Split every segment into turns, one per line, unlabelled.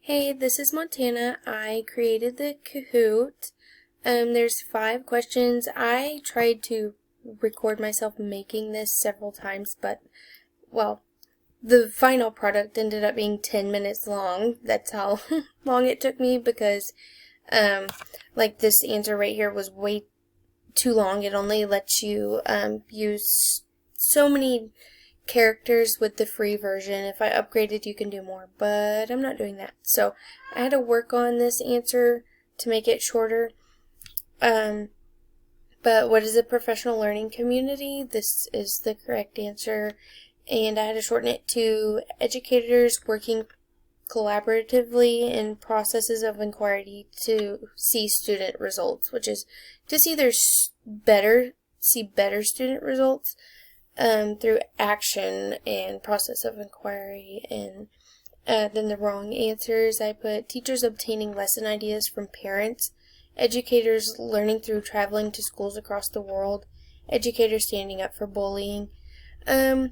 Hey, this is Montana. I created the Kahoot. There's 5 questions. I tried to record myself making this several times, but, well, the final product ended up being 10 minutes long. That's how long it took me because, like this answer right here was way too long. It only lets you, use so many characters with the free version. If I upgraded, you can do more, but I'm not doing that. So I had to work on this answer to make it shorter. But what is a professional learning community? This is the correct answer, and I had to shorten it to educators working collaboratively in processes of inquiry to see student results, which is to see better student results through action and process of inquiry. And then the wrong answers, I put teachers obtaining lesson ideas from parents, educators learning through traveling to schools across the world, educators standing up for bullying. I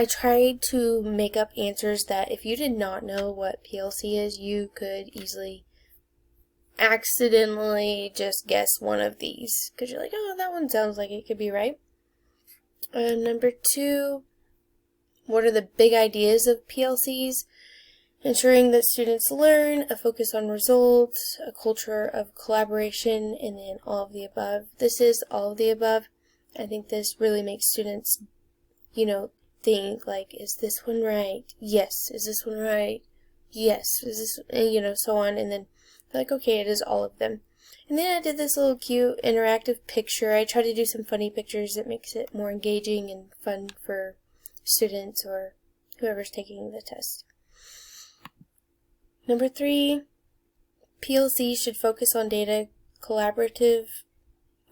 tried to make up answers that if you did not know what PLC is, you could easily accidentally just guess one of these because you're like, oh, that one sounds like it could be right. Number 2, what are the big ideas of PLCs? Ensuring that students learn, a focus on results, a culture of collaboration, and then all of the above. This is all of the above. I think this really makes students, think like, is this one right? Yes. Is this one right? Yes. Is this, so on, and then like, okay, it is all of them. And then I did this little cute interactive picture. I try to do some funny pictures that makes it more engaging and fun for students or whoever's taking the test. Number 3, PLC should focus on data collaborative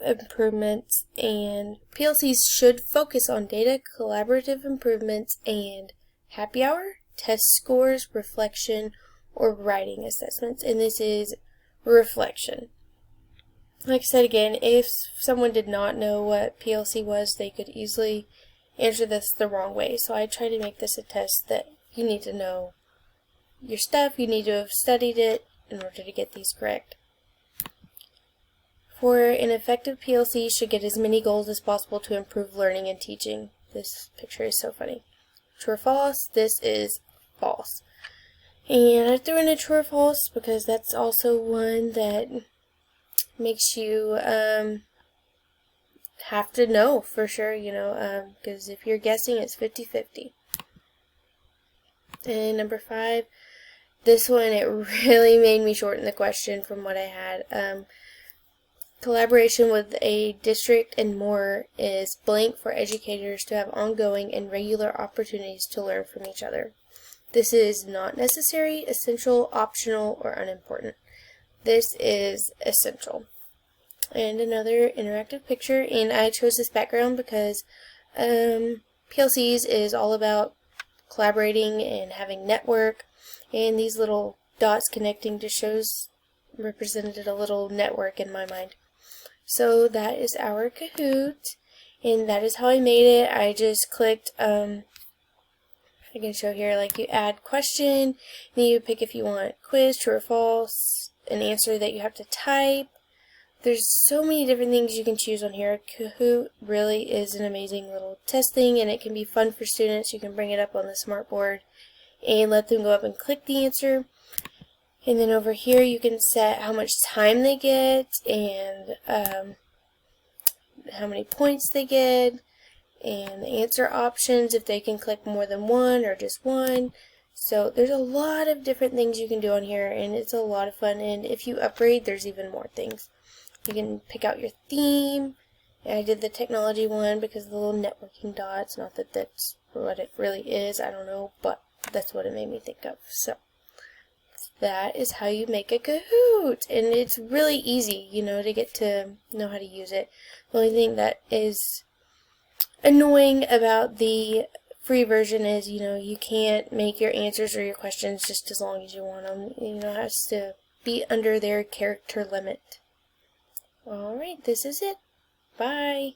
improvements, and PLCs should focus on data collaborative improvements and happy hour, test scores, reflection, or writing assessments, and this is reflection. Like I said again, if someone did not know what PLC was, they could easily answer this the wrong way. So I try to make this a test that you need to know your stuff, you need to have studied it in order to get these correct. For an effective PLC should get as many goals as possible to improve learning and teaching. This picture is so funny. True or false? This is false. And I threw in a true or false because that's also one that makes you have to know for sure, because if you're guessing, it's 50-50. And number 5, this one, it really made me shorten the question from what I had. Collaboration with a district and more is blank for educators to have ongoing and regular opportunities to learn from each other. This is not necessary, essential, optional, or unimportant. This is essential. And another interactive picture, and I chose this background because PLCs is all about collaborating and having network, and these little dots connecting to shows represented a little network in my mind. So that is our Kahoot, and that is how I made it. I just clicked, I can show here, like you add question, then you pick if you want quiz, true or false, an answer that you have to type. There's so many different things you can choose on here. Kahoot really is an amazing little test thing, and it can be fun for students. You can bring it up on the smartboard and let them go up and click the answer. And then over here you can set how much time they get and how many points they get, and the answer options, if they can click more than one or just one. So there's a lot of different things you can do on here, and it's a lot of fun. And if you upgrade, there's even more things. You can pick out your theme. And I did the technology one because of the little networking dots. Not that that's what it really is, I don't know, but that's what it made me think of. So that is how you make a Kahoot, and it's really easy, to get to know how to use it. The only thing that is annoying about the free version is, you can't make your answers or your questions just as long as you want them. It has to be under their character limit. Alright, this is it. Bye.